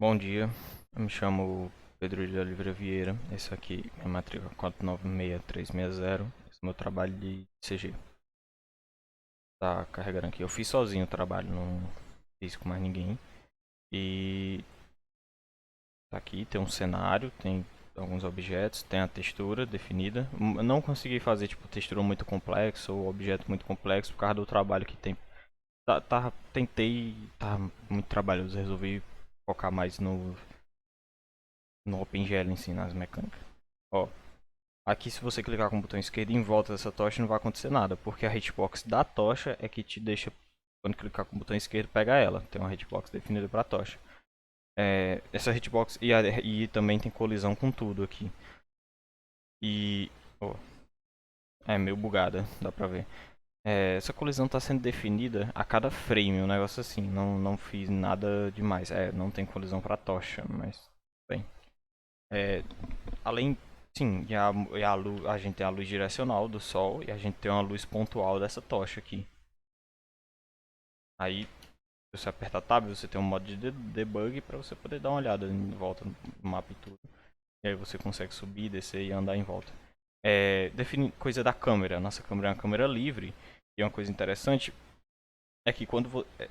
Bom dia, eu me chamo Pedro de Oliveira Vieira. Esse aqui é a matrícula 496360. Esse é o meu trabalho de CG. Tá carregando aqui. Eu fiz sozinho o trabalho, não fiz com mais ninguém. E tá aqui, tem um cenário, tem alguns objetos, tem a textura definida. Eu não consegui fazer tipo textura muito complexa ou objeto muito complexo por causa do trabalho que tem. Tentei, tá muito trabalhoso, resolvi focar mais no OpenGL em si, nas mecânicas. Ó, aqui se você clicar com o botão esquerdo em volta dessa tocha não vai acontecer nada, porque a hitbox da tocha é que te deixa, quando clicar com o botão esquerdo, pegar ela. Tem uma hitbox definida para a tocha. Essa hitbox e também tem colisão com tudo aqui. E ó, é meio bugada, dá pra ver. Essa colisão está sendo definida a cada frame, um negócio assim. Não fiz nada demais. Não tem colisão para tocha, mas bem. É, além, sim, a gente tem a luz direcional do sol e a gente tem uma luz pontual dessa tocha aqui. Aí, se você apertar Tab, você tem um modo de debug para você poder dar uma olhada em volta no mapa e tudo. E aí você consegue subir, descer e andar em volta. Definir coisa da câmera. Nossa câmera é uma câmera livre. E uma coisa interessante é que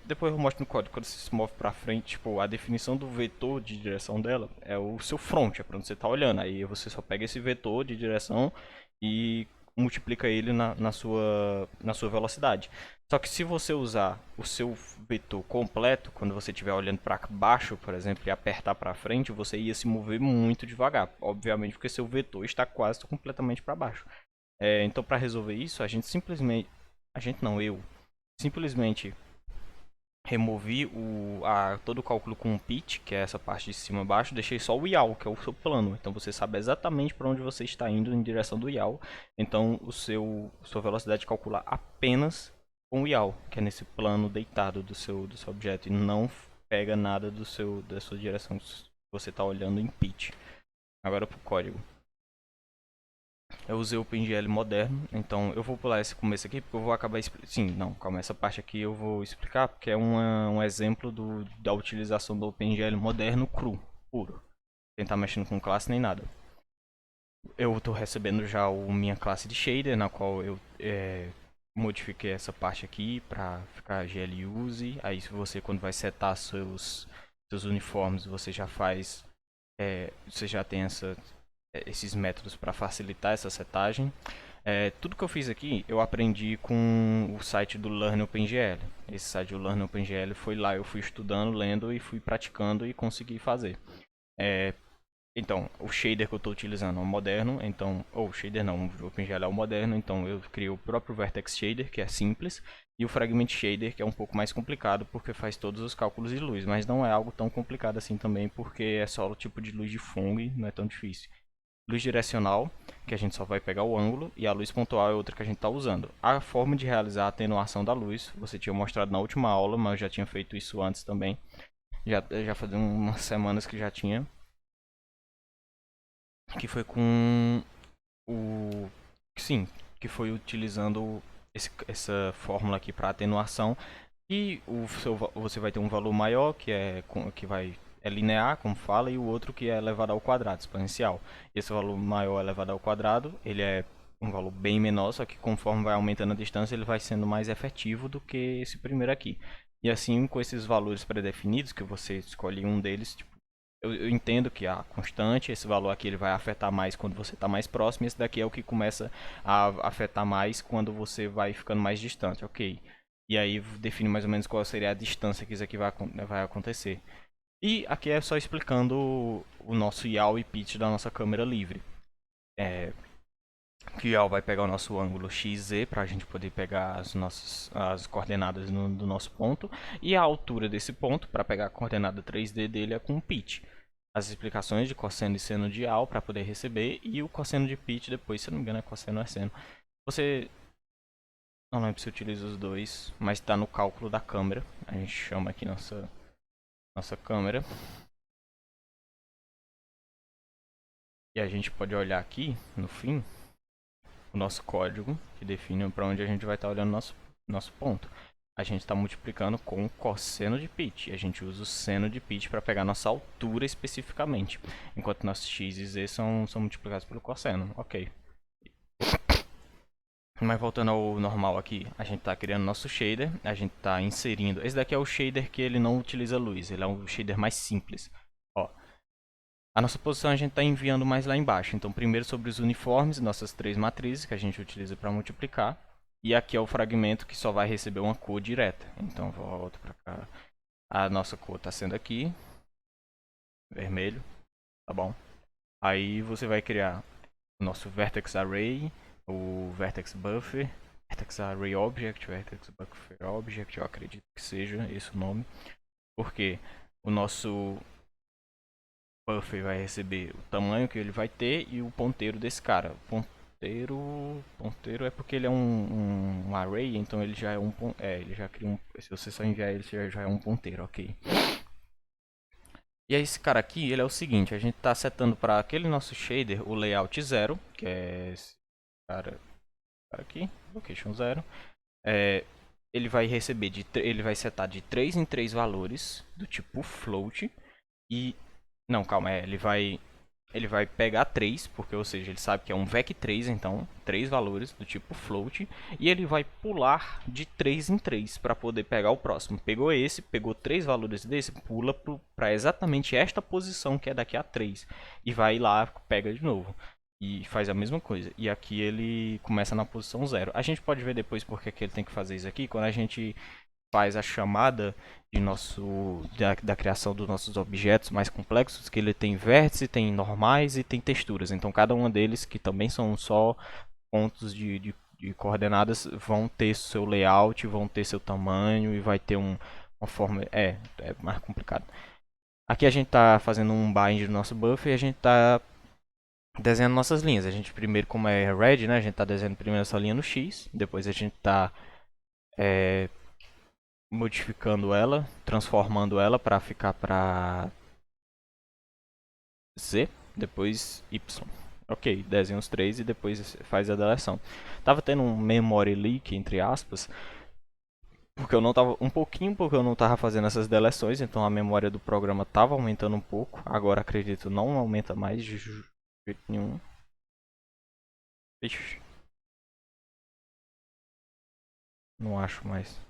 depois eu mostro no código, quando você se move pra frente, tipo, a definição do vetor de direção dela é o seu front, é pra onde você tá olhando. Aí você só pega esse vetor de direção e multiplica ele na sua velocidade. Só que se você usar o seu vetor completo, quando você estiver olhando para baixo, por exemplo, e apertar para frente, você ia se mover muito devagar. Obviamente, porque seu vetor está quase completamente para baixo. Então, para resolver isso, a gente simplesmente. A gente não, eu simplesmente removi todo o cálculo com o pitch, que é essa parte de cima a baixo, deixei só o yaw, que é o seu plano. Então você sabe exatamente para onde você está indo em direção do yaw. Então sua velocidade calcula apenas com o yaw, que é nesse plano deitado do seu objeto, e não pega nada da sua direção que você está olhando em pitch. Agora para o código. Eu usei o OpenGL moderno, então eu vou pular esse começo aqui porque eu vou acabar sim, não, calma, essa parte aqui eu vou explicar porque é um exemplo da utilização do OpenGL moderno cru, puro, sem estar mexendo com classe nem nada. Eu estou recebendo já minha classe de shader, na qual eu modifiquei essa parte aqui para ficar GLUse. Aí se você quando vai setar seus uniformes, você já faz, você já tem esses métodos para facilitar essa setagem. Tudo que eu fiz aqui eu aprendi com o site do Learn OpenGL. Esse site do Learn OpenGL foi lá, eu fui estudando, lendo e fui praticando e consegui fazer. Então, o shader que eu estou utilizando é o moderno, então, ou shader não, o OpenGL é o moderno, então eu criei o próprio Vertex Shader, que é simples, e o Fragment Shader, que é um pouco mais complicado, porque faz todos os cálculos de luz, mas não é algo tão complicado assim também, porque é só o tipo de luz de Phong, não é tão difícil. Luz direcional, que a gente só vai pegar o ângulo, e a luz pontual é outra que a gente está usando. A forma de realizar a atenuação da luz, você tinha mostrado na última aula, mas eu já tinha feito isso antes também. Já fazia umas semanas que já tinha. Que foi com o... Sim, que foi utilizando essa fórmula aqui para atenuação. E você vai ter um valor maior, é linear, como fala, e o outro que é elevado ao quadrado, exponencial. Esse valor maior elevado ao quadrado, ele é um valor bem menor, só que conforme vai aumentando a distância, ele vai sendo mais efetivo do que esse primeiro aqui. E assim, com esses valores pré-definidos, que você escolhe um deles, tipo, eu entendo que a constante, esse valor aqui ele vai afetar mais quando você está mais próximo, e esse daqui é o que começa a afetar mais quando você vai ficando mais distante, ok. E aí define mais ou menos qual seria a distância que isso aqui vai acontecer. E aqui é só explicando o nosso yaw e pitch da nossa câmera livre. Que o yaw vai pegar o nosso ângulo XZ para a gente poder pegar as coordenadas do nosso ponto. E a altura desse ponto, para pegar a coordenada 3D dele, é com o pitch. As explicações de cosseno e seno de yaw para poder receber. E o cosseno de pitch depois, se não me engano, é cosseno ou é seno. Você não lembro se utiliza os dois, mas está no cálculo da câmera. A gente chama aqui nossa câmera. E a gente pode olhar aqui, no fim, o nosso código, que define para onde a gente vai estar olhando nosso ponto. a gente está multiplicando com o cosseno de pitch. A gente usa o seno de pitch para pegar nossa altura especificamente, enquanto nossos x e z são multiplicados pelo cosseno. Ok. Mas voltando ao normal aqui, a gente está criando nosso shader, a gente está inserindo... Esse daqui é o shader que ele não utiliza luz, ele é um shader mais simples. Ó, a nossa posição a gente está enviando mais lá embaixo. Então, primeiro sobre os uniformes, nossas 3 matrizes que a gente utiliza para multiplicar. E aqui é o fragmento que só vai receber uma cor direta. Então, volto para cá. A nossa cor está sendo aqui, vermelho, tá bom? Aí você vai criar o nosso Vertex Array, o Vertex Buffer, Vertex Array Object, Vertex Buffer Object, eu acredito que seja esse o nome. Porque o nosso buffer vai receber o tamanho que ele vai ter e o ponteiro desse cara. Ponteiro é porque ele é um array, então ele já é ele já cria se você só enviar ele, já é um ponteiro, ok. E aí esse cara aqui, ele é o seguinte, a gente está setando para aquele nosso shader o layout 0, que é esse cara aqui, location 0. Ele vai receber ele vai setar de 3 em 3 valores do tipo float e não, calma, ele vai pegar 3, porque, ou seja, ele sabe que é um vec3, então 3 valores do tipo float, e ele vai pular de 3 em 3 para poder pegar o próximo. Pegou esse, pegou 3 valores desse, pula para exatamente esta posição que é daqui a 3, e vai lá, pega de novo. E faz a mesma coisa. E aqui ele começa na posição 0. A gente pode ver depois porque que ele tem que fazer isso aqui, quando a gente faz a chamada de da criação dos nossos objetos mais complexos, que ele tem vértices, tem normais e tem texturas. Então cada um deles, que também são só pontos de coordenadas, vão ter seu layout, vão ter seu tamanho e vai ter uma forma... É mais complicado. Aqui a gente está fazendo um bind do nosso buffer e a gente está desenhando nossas linhas. A gente primeiro, como é red, né, a gente está desenhando primeiro essa linha no X, depois a gente está modificando ela, transformando ela para ficar para Z, depois Y. Ok, desenha os 3 e depois faz a deleção. Tava tendo um memory leak, entre aspas, porque eu não tava porque eu não tava fazendo essas deleções, então a memória do programa tava aumentando um pouco. Agora acredito não aumenta mais de jeito nenhum. Ixi. Não acho mais.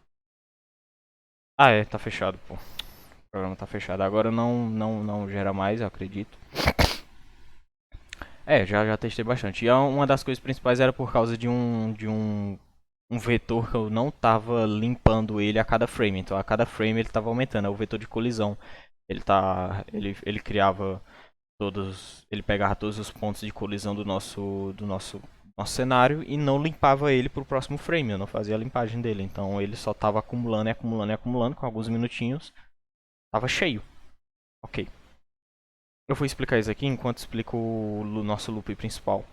Ah, tá fechado, pô. O programa tá fechado. Agora não gera mais, eu acredito. Já testei bastante. E uma das coisas principais era por causa de um vetor que eu não estava limpando ele a cada frame. Então a cada frame ele estava aumentando. É o vetor de colisão. Ele criava ele pegava todos os pontos de colisão do nosso cenário e não limpava ele para o próximo frame. Eu não fazia a limpagem dele. Então ele só estava acumulando e acumulando e acumulando. Com alguns minutinhos estava cheio. Ok. Eu vou explicar isso aqui enquanto explico o nosso loop principal.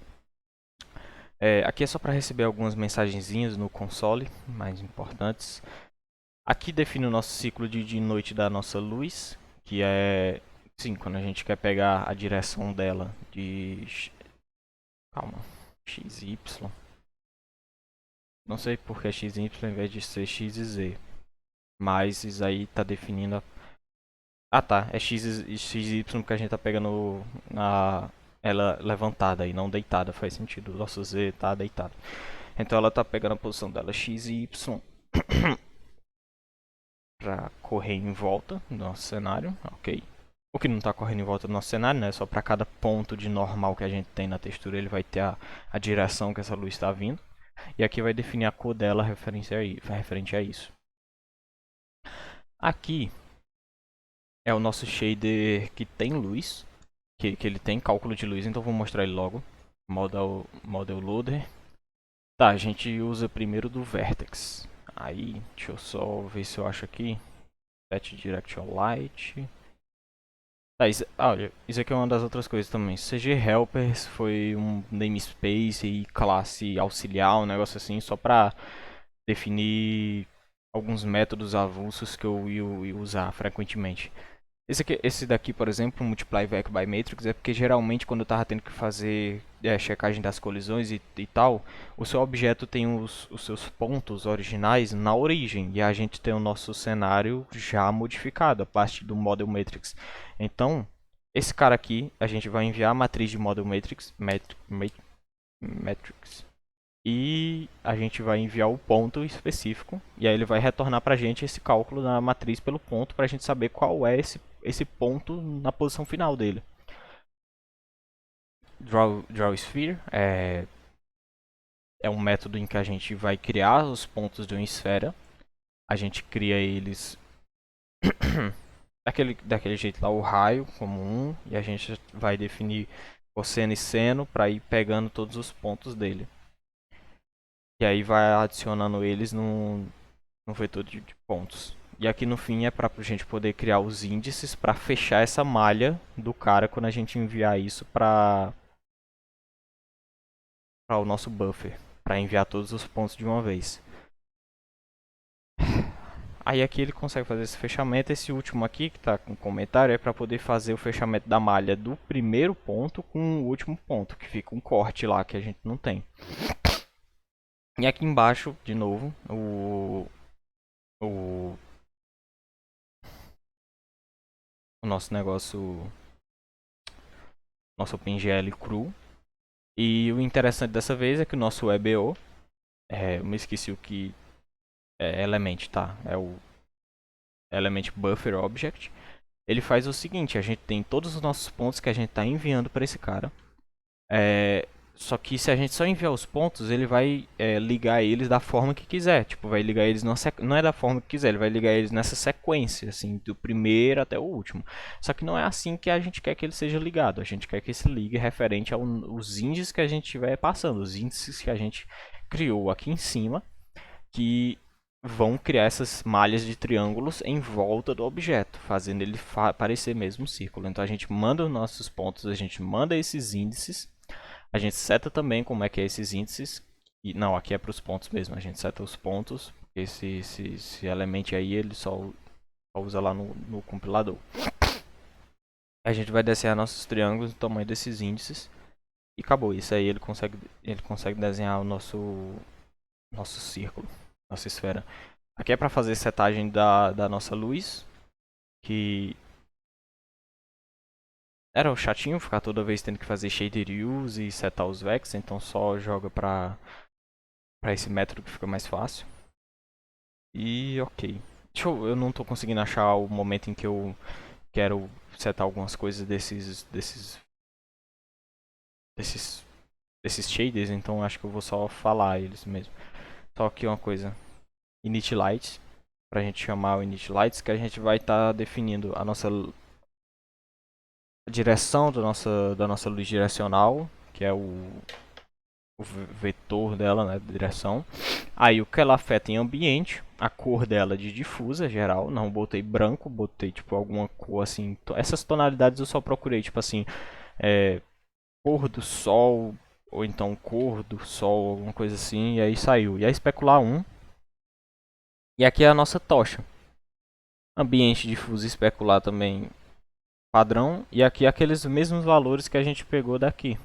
Aqui é só para receber algumas mensagenzinhas no console, mais importantes. Aqui define o nosso ciclo de noite da nossa luz, que é, sim, quando a gente quer pegar a direção dela de... Calma, x e y. Não sei por que x e y ao invés de ser x e z. Mas isso aí está definindo a... Ah tá, é x e y porque a gente está pegando ela levantada e não deitada, faz sentido. O nosso z tá deitado. Então ela tá pegando a posição dela x e y para correr em volta do nosso cenário, ok. O que não está correndo em volta do nosso cenário, né? Só para cada ponto de normal que a gente tem na textura, ele vai ter a direção que essa luz está vindo. E aqui vai definir a cor dela referente a isso. Aqui é o nosso shader que tem luz, que ele tem cálculo de luz, então vou mostrar ele logo. Model Loader. Tá, a gente usa primeiro do Vertex. Aí, deixa eu só ver se eu acho aqui. Set Direction Light. Tá, olha, isso aqui é uma das outras coisas também. CG Helpers foi um namespace e classe auxiliar, um negócio assim, só pra definir alguns métodos avulsos que eu ia usar frequentemente. Esse daqui, por exemplo, Multiply Vec by Matrix, é porque geralmente quando eu tava tendo que fazer checagem das colisões e tal, o seu objeto tem os seus pontos originais na origem, e a gente tem o nosso cenário já modificado, a partir do Model Matrix. Então, esse cara aqui, a gente vai enviar a matriz de Model Matrix e a gente vai enviar o ponto específico e aí ele vai retornar para a gente esse cálculo da matriz pelo ponto para a gente saber qual é esse ponto na posição final dele. Draw Sphere é um método em que a gente vai criar os pontos de uma esfera. A gente cria eles daquele jeito lá, o raio como um, e a gente vai definir cosseno e seno para ir pegando todos os pontos dele. E aí vai adicionando eles no vetor de pontos. E aqui no fim é para a gente poder criar os índices para fechar essa malha do cara quando a gente enviar isso para o nosso buffer, para enviar todos os pontos de uma vez. Aí aqui ele consegue fazer esse fechamento. Esse último aqui que está com comentário é para poder fazer o fechamento da malha do primeiro ponto com o último ponto, que fica um corte lá que a gente não tem. E aqui embaixo, de novo, o nosso negócio, nosso OpenGL cru. E o interessante dessa vez é que o nosso EBO, eu me esqueci o que é element, tá? É o element buffer object. Ele faz o seguinte, a gente tem todos os nossos pontos que a gente está enviando para esse cara. Só que se a gente só enviar os pontos, ele vai ligar eles da forma que quiser. Tipo, vai ligar eles não é da forma que quiser, ele vai ligar eles nessa sequência, assim, do primeiro até o último. Só que não é assim que a gente quer que ele seja ligado. A gente quer que se ligue referente aos índices que a gente estiver passando, os índices que a gente criou aqui em cima, que vão criar essas malhas de triângulos em volta do objeto, fazendo ele parecer mesmo um círculo. Então a gente manda os nossos pontos, a gente manda esses índices. A gente seta também como é que é esses índices. E, não, aqui é para os pontos mesmo. A gente seta os pontos. Esse elemento aí ele só usa lá no compilador. A gente vai desenhar nossos triângulos no tamanho desses índices. E acabou. Isso aí ele consegue desenhar o nosso círculo, nossa esfera. Aqui é para fazer setagem da nossa luz. Que era o chatinho ficar toda vez tendo que fazer shader use e setar os vex. Então só joga para esse método que fica mais fácil. E ok. Eu não tô conseguindo achar o momento em que eu quero setar algumas coisas desses shaders, então acho que eu vou só falar eles mesmo. Só aqui uma coisa. Init lights, pra gente chamar o init lights, que a gente vai estar definindo a direção da nossa luz direcional, que é o vetor dela, né, de direção. Aí o que ela afeta em ambiente, a cor dela de difusa geral, não botei branco, botei tipo alguma cor assim. Essas tonalidades eu só procurei tipo assim, cor do sol ou então cor do sol, alguma coisa assim, e aí saiu. E aí especular 1. E aqui é a nossa tocha. Ambiente difuso e especular também padrão, e aqui aqueles mesmos valores que a gente pegou daqui.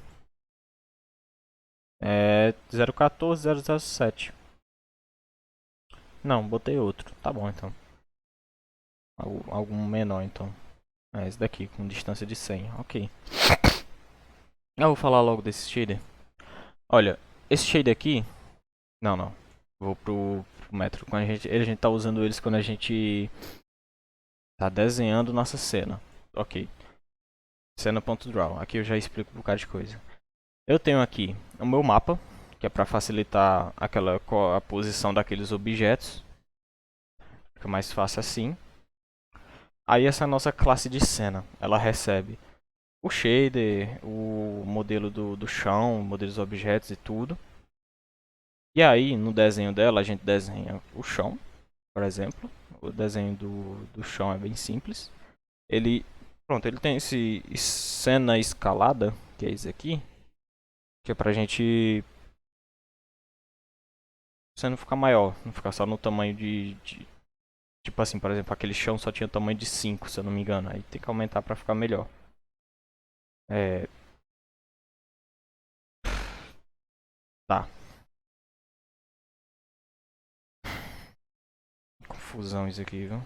014, 007. Não, botei outro. Tá bom então. Algum menor então. Esse daqui, com distância de 100. Ok. Eu vou falar logo desse shader. Olha, esse shader aqui... Não. Vou pro metro. Quando a gente tá usando eles quando a gente tá desenhando nossa cena. Ok. Cena.draw. Aqui eu já explico um bocado de coisa. Eu tenho aqui o meu mapa, que é para facilitar a posição daqueles objetos. Fica mais fácil assim. Aí essa é a nossa classe de cena. Ela recebe o shader, o modelo do chão, o modelo dos objetos e tudo. E aí no desenho dela a gente desenha o chão, por exemplo. O desenho do chão é bem simples. Ele tem esse cena escalada, que é isso aqui, que é pra gente não ficar maior, não ficar só no tamanho Tipo assim, por exemplo, aquele chão só tinha tamanho de 5, se eu não me engano. Aí tem que aumentar pra ficar melhor. É, tá. Confusão isso aqui, viu?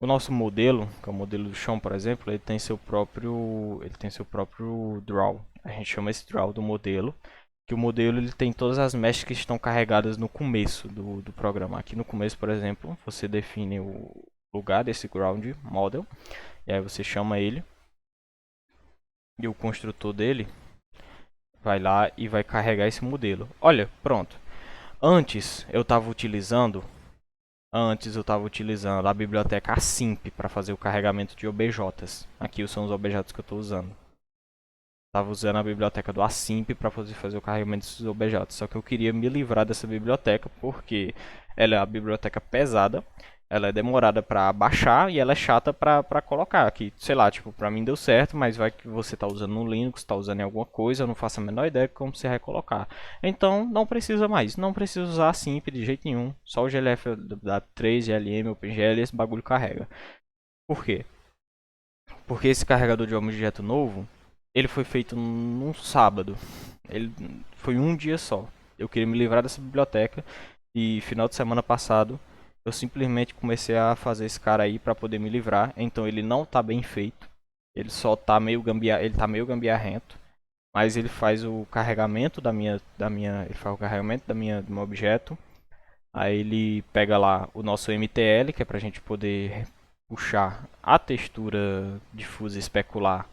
O nosso modelo, que é o modelo do chão, por exemplo, ele tem seu próprio draw. A gente chama esse draw do modelo, que o modelo ele tem todas as meshes que estão carregadas no começo do programa. Aqui no começo, por exemplo, você define o lugar desse ground model, e aí você chama ele, e o construtor dele vai lá e vai carregar esse modelo. Olha, pronto. Antes eu estava utilizando Antes eu estava utilizando a biblioteca Async para fazer o carregamento de OBJs. Aqui são os objetos que eu estou usando. Estava usando a biblioteca do Async para fazer o carregamento desses objetos. Só que eu queria me livrar dessa biblioteca porque ela é uma biblioteca pesada, ela é demorada para baixar e ela é chata para colocar. Aqui, sei lá, tipo, para mim deu certo, mas vai que você está usando no Linux, está usando em alguma coisa, eu não faço a menor ideia de como você vai colocar. Então, não precisa mais, não precisa usar a Simp de jeito nenhum. Só o GLF da 3, GLM, OpenGL, esse bagulho carrega. Por quê? Porque esse carregador de objeto novo, ele foi feito num sábado. Ele foi um dia só. Eu queria me livrar dessa biblioteca e final de semana passado eu simplesmente comecei a fazer esse cara aí para poder me livrar. Então ele não tá bem feito. Ele só tá meio ele tá meio gambiarrento, mas ele faz o carregamento ele faz o carregamento do meu objeto. Aí ele pega lá o nosso MTL, que é pra gente poder puxar a textura difusa especular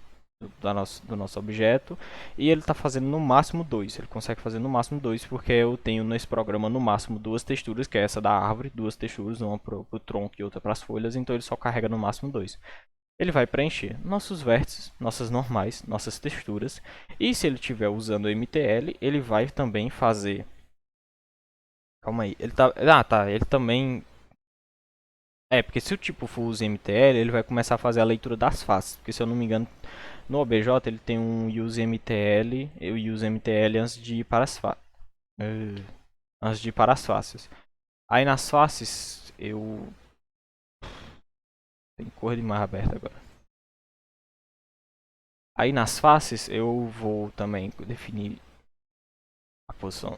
do nosso objeto, e ele está fazendo no máximo 2. Ele consegue fazer no máximo 2 porque eu tenho nesse programa no máximo duas texturas, que é essa da árvore, duas texturas, uma para o tronco e outra para as folhas, então ele só carrega no máximo 2. Ele vai preencher nossos vértices, nossas normais, nossas texturas, e se ele estiver usando o MTL, ele vai também fazer. Calma aí, ele tá. Ah, tá. Ele também. Porque se o tipo for use MTL, ele vai começar a fazer a leitura das faces. Porque se eu não me engano, no OBJ ele tem um useMTL, e o useMTL antes de ir para as faces. Antes de ir para as faces. Aí nas faces, eu. Tem cor demais aberta agora. Aí nas faces, eu vou também definir a posição.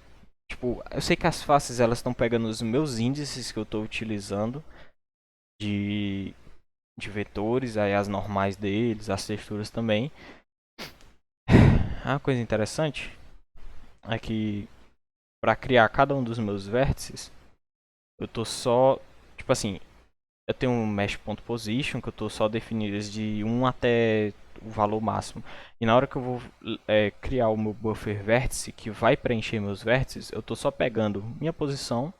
Tipo, eu sei que as faces elas estão pegando os meus índices que eu estou utilizando de vetores, aí as normais deles, as texturas também. Uma coisa interessante é que para criar cada um dos meus vértices, eu tô só, tipo assim, eu tenho um mesh.position que eu tô só definindo eles de 1 até o valor máximo. E na hora que eu vou criar o meu buffer vértice, que vai preencher meus vértices, eu tô só pegando minha posição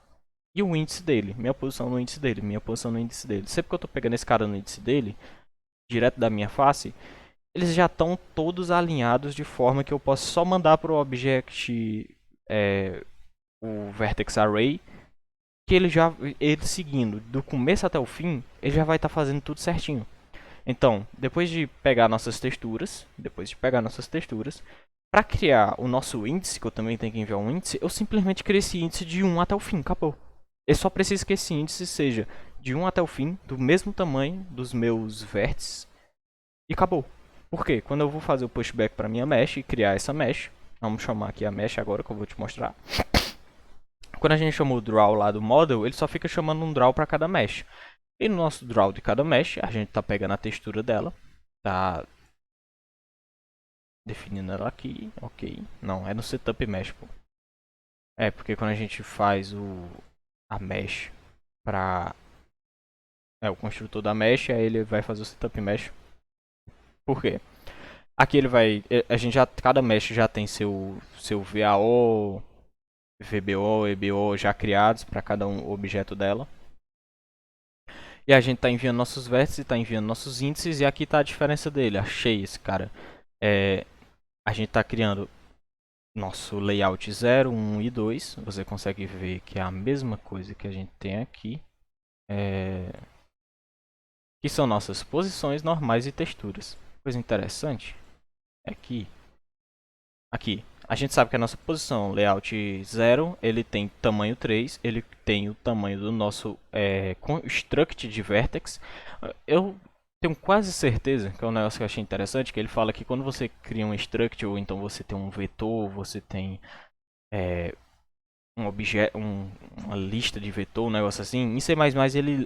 e o índice dele. Minha posição no índice dele, minha posição no índice dele. Sempre que eu tô pegando esse cara no índice dele, direto da minha face, eles já estão todos alinhados de forma que eu posso só mandar para o object o vertex array, que ele seguindo do começo até o fim, ele já vai estar fazendo tudo certinho. Então, depois de pegar nossas texturas, para criar o nosso índice, que eu também tenho que enviar um índice, eu simplesmente crio esse índice de 1 até o fim, acabou. Eu só preciso que esse índice seja de 1 até o fim, do mesmo tamanho dos meus vértices, e acabou. Por quê? Quando eu vou fazer o pushback para minha mesh e criar essa mesh, vamos chamar aqui a mesh agora que eu vou te mostrar. Quando a gente chama o draw lá do model, ele só fica chamando um draw para cada mesh. E no nosso draw de cada mesh, a gente tá pegando a textura dela, tá definindo ela aqui, ok. Não, é no setup mesh, pô. Porque quando a gente faz a mesh para o construtor da mesh, aí ele vai fazer o setup mesh. Por quê? Aqui ele vai, a gente já, cada mesh já tem seu VAO, VBO, EBO já criados para cada um objeto dela. E a gente está enviando nossos vértices, está enviando nossos índices, e aqui está a diferença dele. Achei esse cara. A gente está criando nosso layout 0, 1 e 2. Você consegue ver que é a mesma coisa que a gente tem aqui. Que são nossas posições normais e texturas. Coisa interessante é que aqui A gente sabe que a nossa posição layout 0, ele tem tamanho 3, ele tem o tamanho do nosso construct de vertex. Eu tenho quase certeza, que é um negócio que eu achei interessante, que ele fala que quando você cria um struct, ou então você tem um vetor, você tem um objeto, uma lista de vetor, um negócio assim, em C++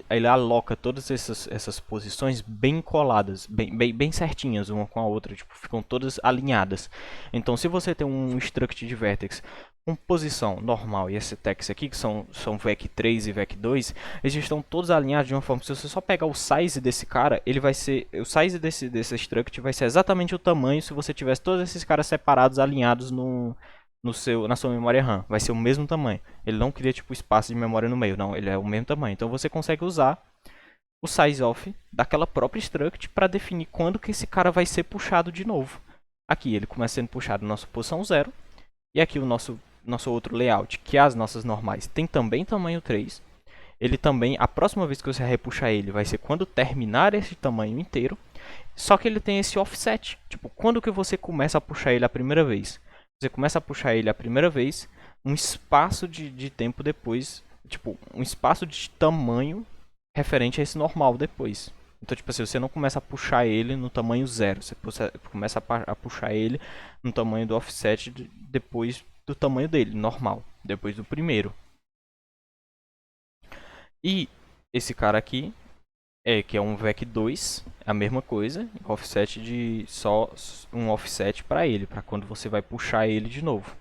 ele aloca todas essas posições bem coladas, bem certinhas uma com a outra, tipo, ficam todas alinhadas. Então, se você tem um struct de vertex com posição normal e esse text aqui, que são vec3 e vec2, eles estão todos alinhados de uma forma que se você só pegar o size desse cara, ele vai ser, o size desse struct vai ser exatamente o tamanho se você tivesse todos esses caras separados, alinhados na sua memória RAM. Vai ser o mesmo tamanho. Ele não cria tipo espaço de memória no meio, não. Ele é o mesmo tamanho. Então você consegue usar o size of daquela própria struct para definir quando que esse cara vai ser puxado de novo. Aqui ele começa sendo puxado na nossa posição 0. E aqui o nosso outro layout, que é as nossas normais, tem também tamanho 3. Ele também, a próxima vez que você repuxar ele, vai ser quando terminar esse tamanho inteiro. Só que ele tem esse offset. Tipo, quando que você começa a puxar ele a primeira vez? Você começa a puxar ele a primeira vez, um espaço de tempo depois, tipo, um espaço de tamanho referente a esse normal depois. Então, tipo assim, você não começa a puxar ele no tamanho 0, você começa a puxar ele no tamanho do offset depois do tamanho dele, normal, depois do primeiro. E esse cara aqui, que é um VEC2, a mesma coisa, offset de só um offset para ele, para quando você vai puxar ele de novo.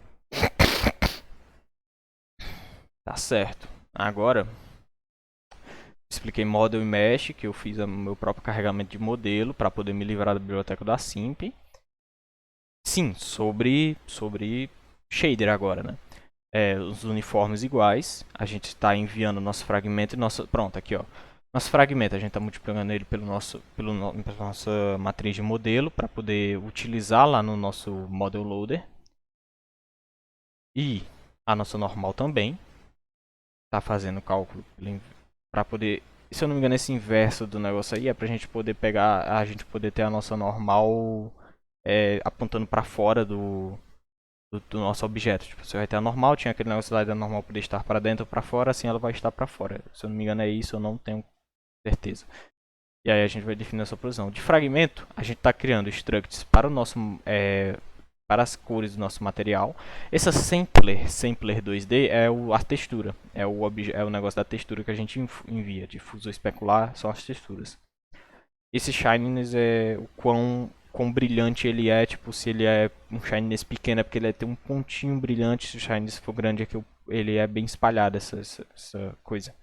Tá certo. Agora, expliquei model e mesh, que eu fiz o meu próprio carregamento de modelo para poder me livrar da biblioteca da Simp. Sim, sobre shader agora, né? Os uniformes iguais, a gente está enviando nosso fragmento e nosso... Pronto, aqui ó. Nosso fragmento, a gente está multiplicando ele pela nossa matriz de modelo para poder utilizar lá no nosso model loader. E a nossa normal também. Está fazendo cálculo para poder... Se eu não me engano, esse inverso do negócio aí é para a gente poder pegar... A gente poder ter a nossa normal apontando para fora do nosso objeto. Tipo, você vai ter a normal, tinha aquele negócio lá da normal poder estar para dentro ou para fora, assim ela vai estar para fora. Se eu não me engano é isso, eu não tenho certeza. E aí a gente vai definir essa posição. De fragmento, a gente está criando structs para o nosso para as cores do nosso material. Essa sampler 2D a textura, é o negócio da textura que a gente envia, de fusor especular, são as texturas. Esse shininess é o quão brilhante ele é, tipo, se ele é um shininess pequeno é porque ele tem um pontinho brilhante, se o shininess for grande é que ele é bem espalhado, essa coisa.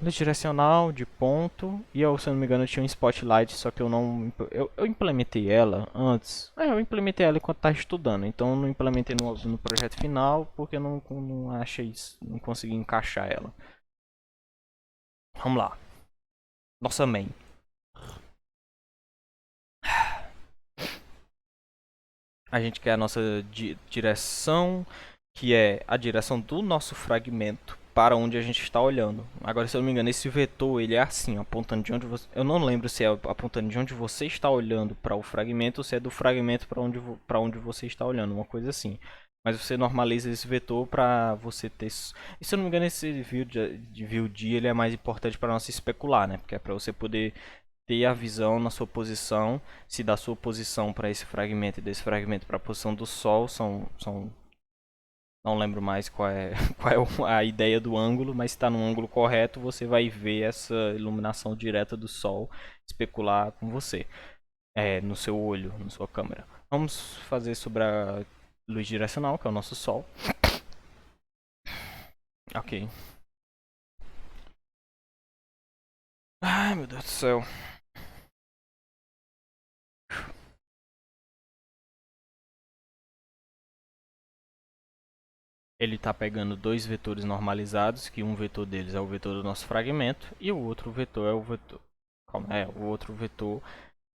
Luz direcional de ponto, e eu, se eu não me engano, tinha um spotlight, só que eu não... Eu implementei ela antes, eu implementei ela enquanto estava estudando, então eu não implementei no projeto final, porque eu não achei isso, não consegui encaixar ela. Vamos lá. Nossa main. A gente quer a nossa direção, que é a direção do nosso fragmento para onde a gente está olhando. Agora, se eu não me engano, esse vetor ele é assim, apontando de onde você... Eu não lembro se é apontando de onde você está olhando para o fragmento ou se é do fragmento para onde você está olhando, uma coisa assim. Mas você normaliza esse vetor para você ter... E se eu não me engano, esse view de ele é mais importante para nós especular, né? Porque é para você poder ter a visão na sua posição, se da sua posição para esse fragmento e desse fragmento para a posição do Sol são não lembro mais qual é a ideia do ângulo, mas se está no ângulo correto, você vai ver essa iluminação direta do Sol especular com você, no seu olho, na sua câmera. Vamos fazer sobre a luz direcional, que é o nosso Sol. Ok. Ai, meu Deus do céu. Ele está pegando dois vetores normalizados, que um vetor deles é o vetor do nosso fragmento e o outro vetor é o vetor... Calma, o outro vetor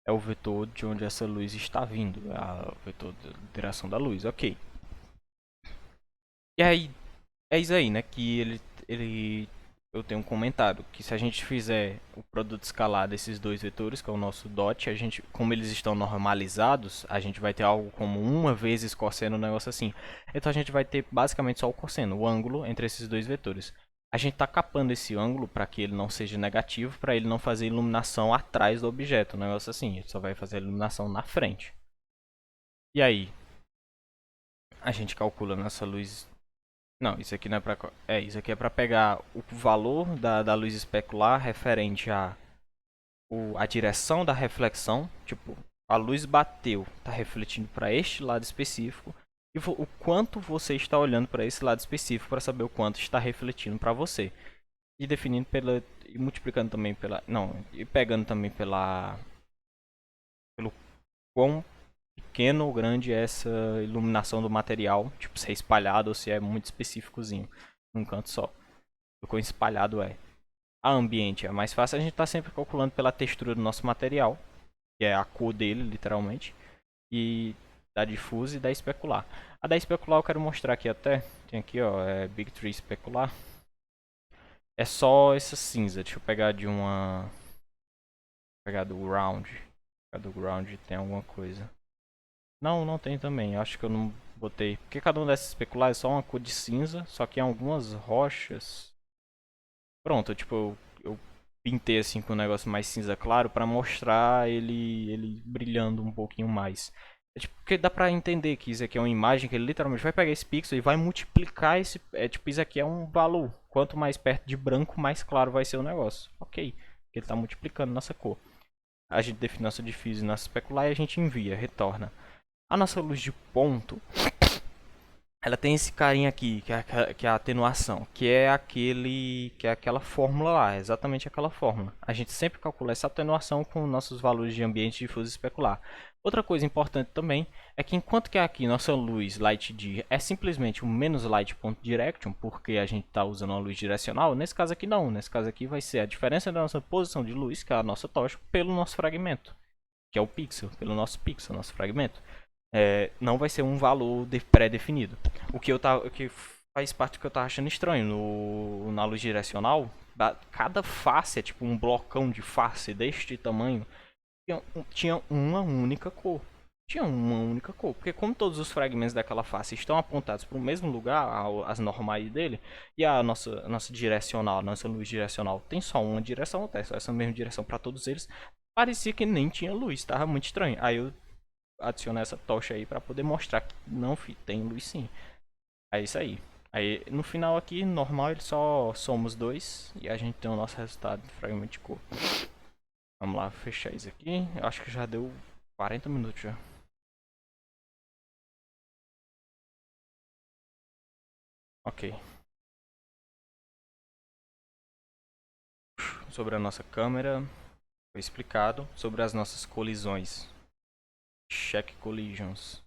é o vetor de onde essa luz está vindo, o vetor da direção da luz, ok. E aí, é isso aí, né, que ele eu tenho um comentário que se a gente fizer o produto escalar desses dois vetores, que é o nosso dot, a gente, como eles estão normalizados, a gente vai ter algo como 1 vezes cosseno, um negócio assim. Então a gente vai ter basicamente só o cosseno, o ângulo entre esses dois vetores. A gente está capando esse ângulo para que ele não seja negativo, para ele não fazer iluminação atrás do objeto, um negócio assim. Ele só vai fazer a iluminação na frente. E aí, a gente calcula nossa luz. Não, isso aqui não é para. Isso aqui é para pegar o valor da luz especular referente a direção da reflexão. Tipo, a luz bateu, está refletindo para este lado específico. E o quanto você está olhando para esse lado específico para saber o quanto está refletindo para você. E definindo pela. E multiplicando também pela. Não, e pegando também pelo quão pequeno ou grande é essa iluminação do material, tipo, se é espalhado ou se é muito específicozinho, num canto só. O quão espalhado é. A ambiente é mais fácil, a gente está sempre calculando pela textura do nosso material, que é a cor dele, literalmente, e da difusa e da especular. A da especular eu quero mostrar aqui até, tem aqui ó, é Big Tree especular. É só essa cinza, deixa eu pegar de uma... pegar do ground. Pegar do ground tem alguma coisa. Não, não tem também. Acho que eu não botei. Porque cada um dessas especulares é só uma cor de cinza. Só que em algumas rochas. Pronto, tipo, eu pintei assim com um negócio mais cinza claro pra mostrar ele brilhando um pouquinho mais. É tipo, porque dá pra entender que isso aqui é uma imagem que ele literalmente vai pegar esse pixel e vai multiplicar esse. É tipo, isso aqui é um valor. Quanto mais perto de branco, mais claro vai ser o negócio. Ok. Porque ele tá multiplicando nossa cor. A gente define nossa diffuse e nossa especular e a gente envia, retorna. A nossa luz de ponto, ela tem esse carinha aqui, que é a atenuação, que é aquela fórmula lá, exatamente aquela fórmula. A gente sempre calcula essa atenuação com nossos valores de ambiente difuso e especular. Outra coisa importante também é que enquanto que aqui nossa luz light D é simplesmente o menos light point direction, porque a gente está usando uma luz direcional, nesse caso aqui não, nesse caso aqui vai ser a diferença da nossa posição de luz, que é a nossa tocha, pelo nosso fragmento, que é o pixel, pelo nosso pixel, nosso fragmento. Não vai ser um valor pré-definido. O que faz parte do que eu tava achando estranho na luz direcional, cada face é tipo um blocão de face deste tamanho, tinha uma única cor. Tinha uma única cor, porque como todos os fragmentos daquela face estão apontados para o mesmo lugar, as normais dele, e a nossa direcional, a nossa luz direcional tem só uma direção, tem só essa mesma direção para todos eles, parecia que nem tinha luz, tava muito estranho. Aí eu adicionar essa tocha aí para poder mostrar que não, tem luz sim. É isso aí. Aí no final aqui, normal, ele só somos dois e a gente tem o nosso resultado de fragmento de cor. Vamos lá, fechar isso aqui. Eu acho que já deu 40 minutos já. Ok. Sobre a nossa câmera, foi explicado. Sobre as nossas colisões. Check collisions.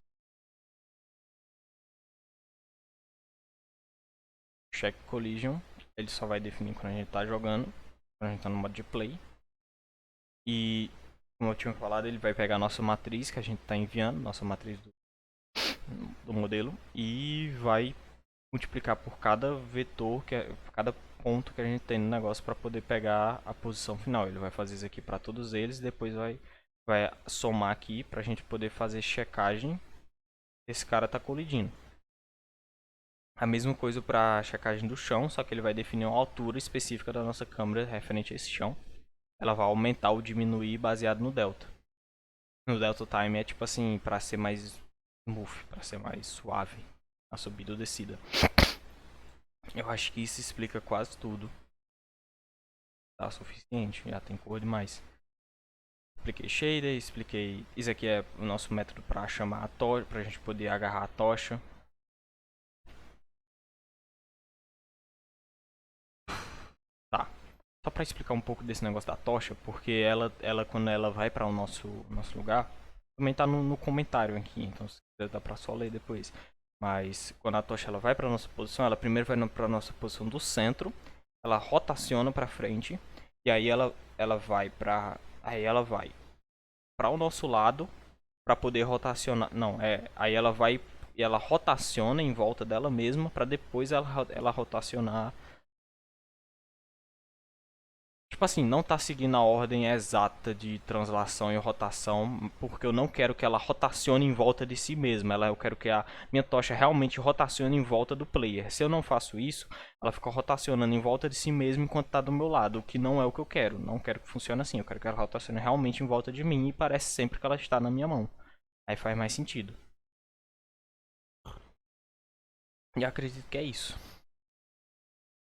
Check collision, ele só vai definir quando a gente tá jogando, quando a gente tá no modo de play. E, como eu tinha falado, ele vai pegar a nossa matriz que a gente está enviando, nossa matriz do modelo, e vai multiplicar por cada vetor, por cada ponto que a gente tem no negócio para poder pegar a posição final. Ele vai fazer isso aqui para todos eles e depois vai somar aqui para a gente poder fazer checagem. Esse cara está colidindo. A mesma coisa para a checagem do chão, só que ele vai definir uma altura específica da nossa câmera referente a esse chão. Ela vai aumentar ou diminuir baseado no delta. No delta time é tipo assim, para ser mais smooth, para ser mais suave a subida ou descida. Eu acho que isso explica quase tudo. Tá suficiente, já tem cor demais. Expliquei shader, expliquei... Isso aqui é o nosso método para chamar a tocha, pra gente poder agarrar a tocha. Tá. Só para explicar um pouco desse negócio da tocha, porque ela quando ela vai para o nosso lugar, também tá no comentário aqui, então se quiser dá para só ler depois. Mas quando a tocha ela vai para nossa posição, ela primeiro vai para nossa posição do centro, ela rotaciona para frente e aí ela vai para o nosso lado para poder rotacionar. Não, aí ela vai e ela rotaciona em volta dela mesma para depois ela rotacionar Tipo assim, não tá seguindo a ordem exata de translação e rotação, porque eu não quero que ela rotacione em volta de si mesma. Eu quero que a minha tocha realmente rotacione em volta do player. Se eu não faço isso, ela fica rotacionando em volta de si mesma enquanto tá do meu lado, o que não é o que eu quero. Não quero que funcione assim. Eu quero que ela rotacione realmente em volta de mim e parece sempre que ela está na minha mão. Aí faz mais sentido. E acredito que é isso.